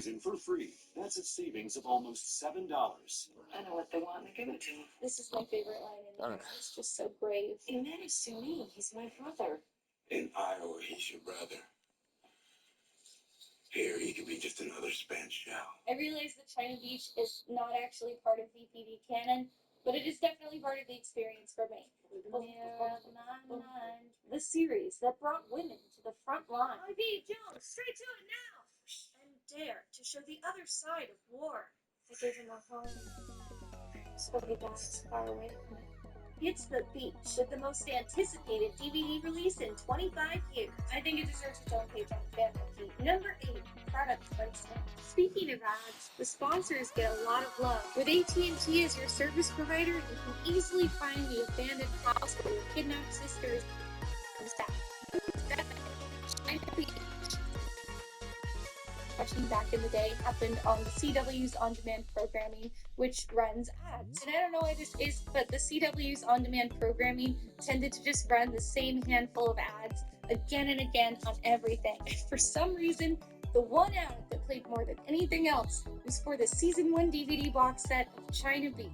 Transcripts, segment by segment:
For free. That's a savings of almost $7. I know what they want to give it to me. This is my favorite line in the movie. It's just so brave. And that is to me. He's my brother. In Iowa, he's your brother. Here, he could be just another spent shell. I realize that China Beach is not actually part of VPD canon, but it is definitely part of the experience for me. The series that brought women to the front line. I.B. Jones, straight to it now! And dare to show the other side of war. I gave him a home, so he dies far away from it. It's The Beach, with the most anticipated DVD release in 25 years. I think it deserves its own page on Fan. Number 8, product placement. Speaking of ads, the sponsors get a lot of love. With AT&T as your service provider, you can easily find the abandoned house where your kidnapped sister is. Watching back in the day happened on the CW's on-demand programming, which runs ads. And I don't know why this is, but the CW's on-demand programming tended to just run the same handful of ads again and again on everything. And for some reason, the one ad that played more than anything else was for the season 1 DVD box set of China Beach.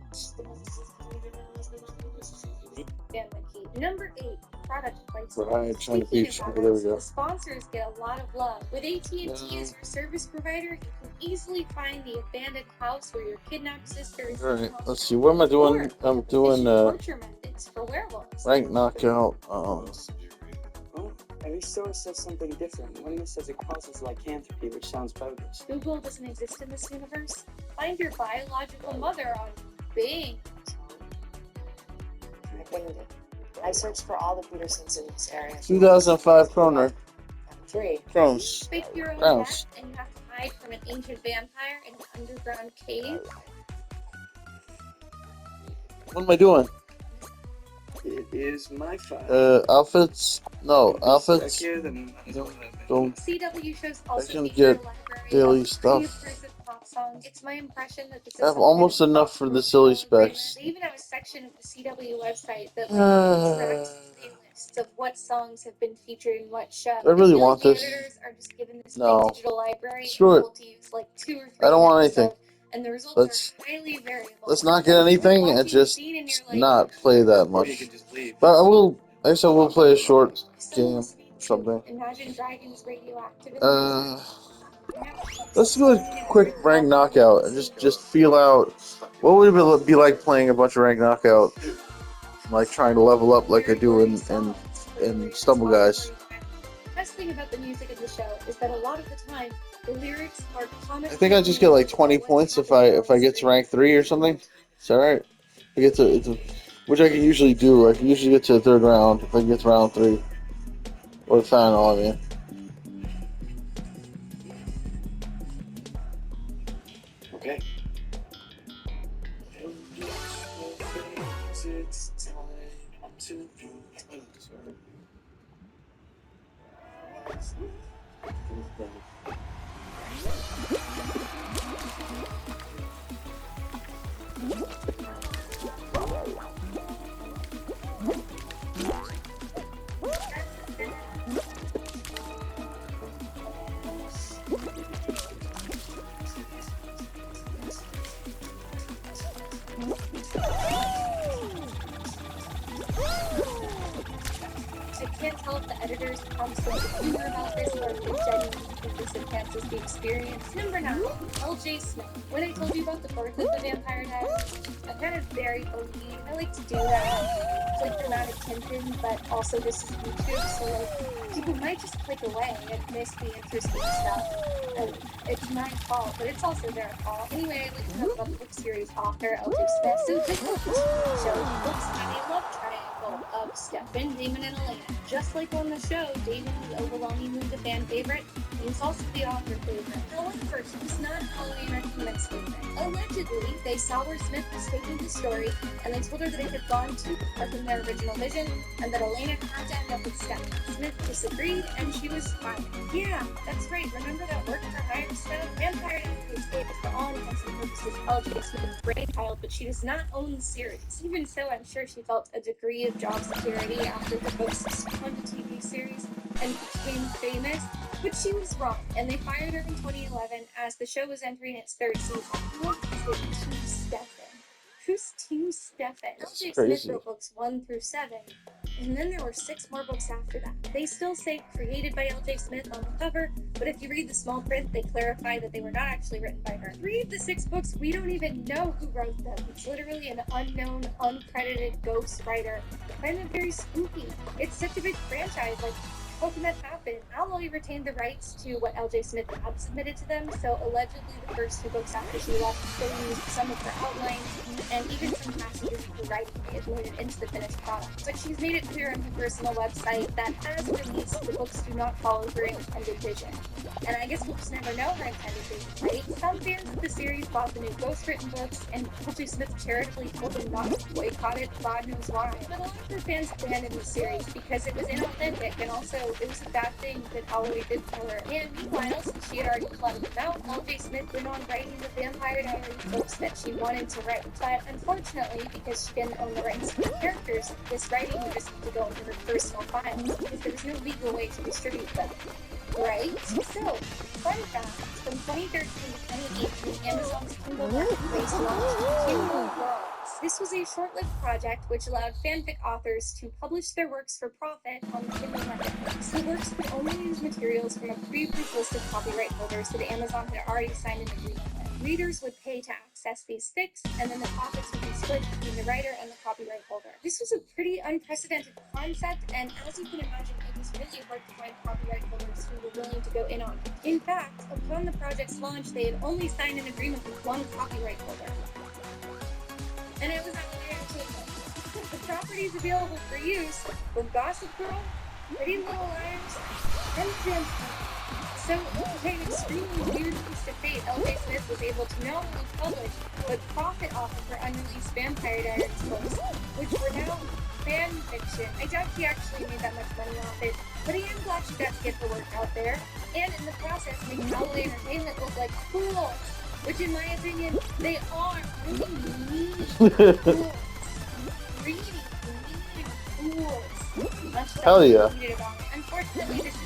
Number 8, product placement. Right, China Beach. There we go. The sponsors get a lot of love. With AT&T as your service provider, you can easily find the abandoned house where your kidnapped sister is. Alright, let's see. What am I doing? I'm doing torture methods for werewolves. rank knockout. Well, every source says something different. One of them says it causes lycanthropy, which sounds bogus. Google doesn't exist in this universe. Find your biological mother on Bing. I winged it. I searched for all the Petersons in this area. 2005 Kroner. 3. Kronos. Fake your own Gross. death, and you have to hide from an ancient vampire in an underground cave. What am I doing? It is my five. Outfits? No, outfits. Don't CW shows I also can feature get a library daily of stuff. pre-approved pop songs. It's my impression that this is I have some almost kind of enough for the silly specs. They even have a section of the CW website that tracks playlists of what songs have been featured in what show. I really feel want the this. editors are just given this No. big digital library Screw and it. able to use like 2 or 3 I don't want minutes anything. of, and the results Let's- are highly variable. Let's not get anything Watching and just the scene and you're like, not play that Or you much. can just leave. But I guess I will play a short so game listening to someday. Imagine Dragons radioactive. Let's do a quick rank knockout and just feel out what would it be like playing a bunch of rank knockout, like trying to level up like I do in Stumble Guys. Best thing about the music of the show is that a lot of the time the lyrics are comic. I think I just get like 20 points if I get to rank 3 or something. Is that right? I get to which I can usually do. I can usually get to the 3rd round if I get to round 3 or the final. I mean. Okay. I can't tell if the editors constantly humor about this or if they genuinely think this enhances the experience. Number 9, L.J. Smith. When I told you about the birth of the Vampire Diaries, I'm kind of very OG. I like to do that. It's like dramatic tension, but also this is YouTube, so like people might just click away and miss the interesting stuff. And it's my fault, but it's also their fault. Anyway, I'd like to talk about the book series author L.J. Smith. So this book shows books have a love triangle of Stefan, Damon, and Elena. Just like on the show, Damon is overwhelmingly the fan favorite. He's also the author favorite. However, he's not Elena Kamen's favorite. Allegedly, they saw where Smith was taking the story, and they told her that it had gone too far from their original vision, and that Elena had to end up with Stefan. Smith disagreed, and she was fired. Yeah, that's right. Remember that work for hire stuff? Vampire Diaries is for all intents and purposes L.J. Smith's brainchild, but she does not own the series. Even so, I'm sure she felt a degree of job security after the books spun to TV series and became famous. But she was wrong, and they fired her in 2011 as the show was entering its third season. What is it, Team Stefan? Who's Team Stefan? L.J. Smith Crazy. wrote books 1 through 7, and then there were 6 more books after that. They still say created by L.J. Smith on the cover, but if you read the small print, they clarify that they were not actually written by her. 3 of the 6 books, we don't even know who wrote them. It's literally an unknown, uncredited ghost writer. Kind of very spooky. It's such a big franchise, like, how can that happen? Alloy retained the rights to what L.J. Smith had submitted to them, so allegedly the first 2 books after she left still used some of her outlines and even some passages of her writing they had loaded into the finished product. But she's made it clear on her personal website that as released, the books do not follow her intended vision. And I guess we'll just never know her intended vision, right? Some fans of the series bought the new ghostwritten books, and L.J. Smith charitably told them not to boycott it, God knows why. But a lot of her fans abandoned the series because it was inauthentic, and also it was a bad thing that Alloy did for her. And meanwhile, since she had already plotted them out, L.J. Smith went on writing the Vampire Diaries books that she wanted to write. But unfortunately, because she didn't own the rights to the characters, this writing would just have to go into her personal files because there was no legal way to distribute them. Right? So, fun fact, from 2013 to 2018, Amazon's Kindle Marketplace launched Kindle Worlds. This was a short-lived project which allowed fanfic authors to publish their works for profit on the Kindle Marketplace. The works could only use materials from a pre-approved list of copyright holders that Amazon had already signed an agreement with. Readers would pay to access these fics, and then the profits would be split between the writer and the copyright holder. This was a pretty unprecedented concept, and as you can imagine, it was really hard to find copyright holders who were willing to go in on it. In fact, upon the project's launch, they had only signed an agreement with one copyright holder. And it was Alloy Entertainment. The properties available for use were Gossip Girl, Pretty Little Liars, and Vampire. So, in an extremely weird twist of fate, L.J. Smith was able to not only publish, but profit off of her unreleased Vampire Diaries books, which were now fan fiction. I doubt she actually made that much money off it, but I am glad she got to get her work out there, and in the process make Alloy Entertainment look like fools, which in my opinion, they are really mean fools. Really mean fools. Hell yeah. Unfortunately, this is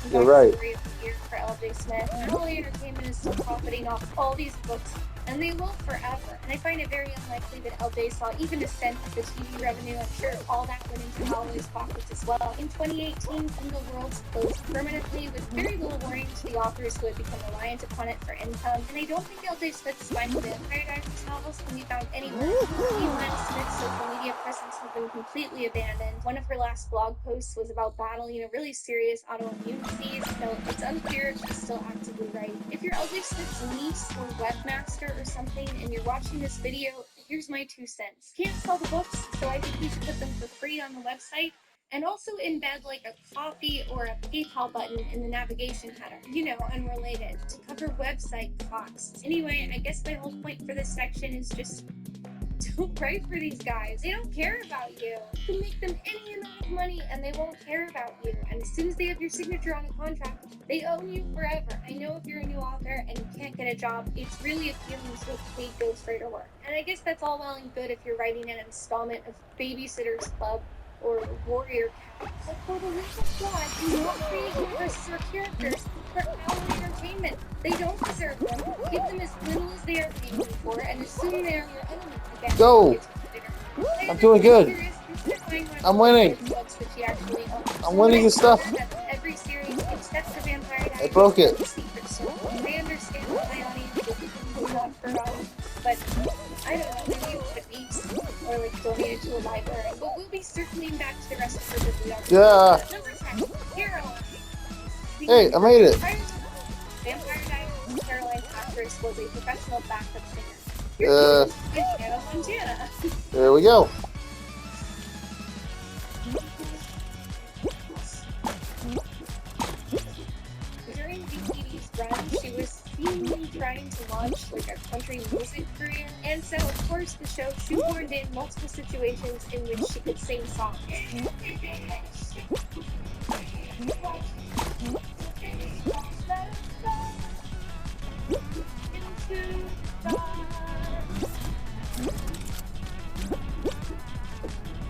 the You're right. story of the year for L.J. Smith. Alloy Entertainment is still profiting off all these books, and they will forever. And I find it very unlikely that L.J. saw even a cent of the TV revenue. I'm sure all that went into Alloy's pockets as well. In 2018, Kindle Worlds closed permanently with very little warning to the authors who had become reliant upon it for income. And I don't think L.J. Smith's final Vampire Diaries novels can be found anywhere. Even Smith's social media presence has been completely abandoned. One of her last blog posts was about battling a really serious autoimmune disease, so it's unclear if she's still actively writing. If you're L.J. Smith's niece or webmaster or something and you're watching this video, here's my 2 cents. Can't sell the books, so I think you should put them for free on the website, and also embed like a Ko-fi or a PayPal button in the navigation header. You know, unrelated, to cover website costs. Anyway, I guess my whole point for this section is just don't write for these guys. They don't care about you. You can make them any amount of money and they won't care about you. And as soon as they have your signature on a contract, they own you forever. I know if you're a new author and you can't get a job, it's really appealing to have paid ghostwriter work. And I guess that's all well and good if you're writing an installment of Babysitter's Club or Warrior Cat. But for the love of God, do not create universes or characters for Alloy Entertainment. They don't deserve them. Give them as little as they are paying you for, and assume they are your enemy again. Go! I'm doing good. I'm winning. I'm winning the stuff. Every series except the Vampire Diaries. I broke it. They understand that my audience is not for but I don't know, maybe it's a beast or like donated to a library. But we'll be circling back to the rest of the bibliography. Yeah. Number 10, Caroline. Hey, I made it. Vampire Diaries Caroline's actress was a professional backup singer. In Hannah Montana. There we go. During VTV's run, she was seemingly trying to launch like a country music career, and so of course the show shoehorned in multiple situations in which she could sing songs.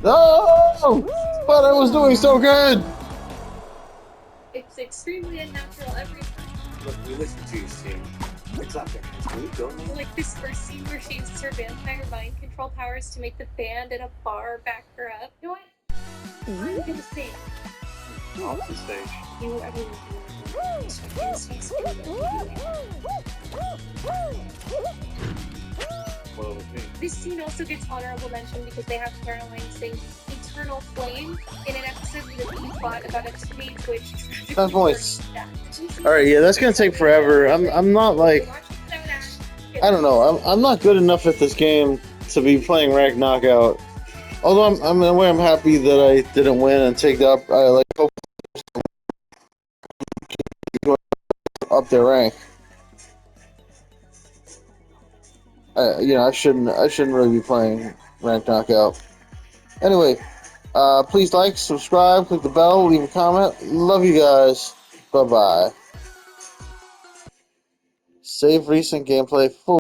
No! But I was doing so good! It's extremely unnatural. listen to you, Steve. It's up there. Can you go, man? Like this first scene where she uses her vampire mind control powers to make the band at a bar back her up. You know what? I'm gonna sing. Off the stage. You everyone so I can see Well, with me. This scene also gets honorable mention because they have Caroline sing Eternal Flame in an episode with a B-plot about a teenage witch tragically 10 points. burning to death. All right, yeah, that's gonna take forever. I'm not like, I don't know. I'm not good enough at this game to be playing ranked knockout. Although I'm in a way I'm happy that I didn't win and take up. I like hope up their rank. I shouldn't really be playing ranked knockout. Anyway, please like, subscribe, click the bell, leave a comment. Love you guys. Bye bye. Save recent gameplay full.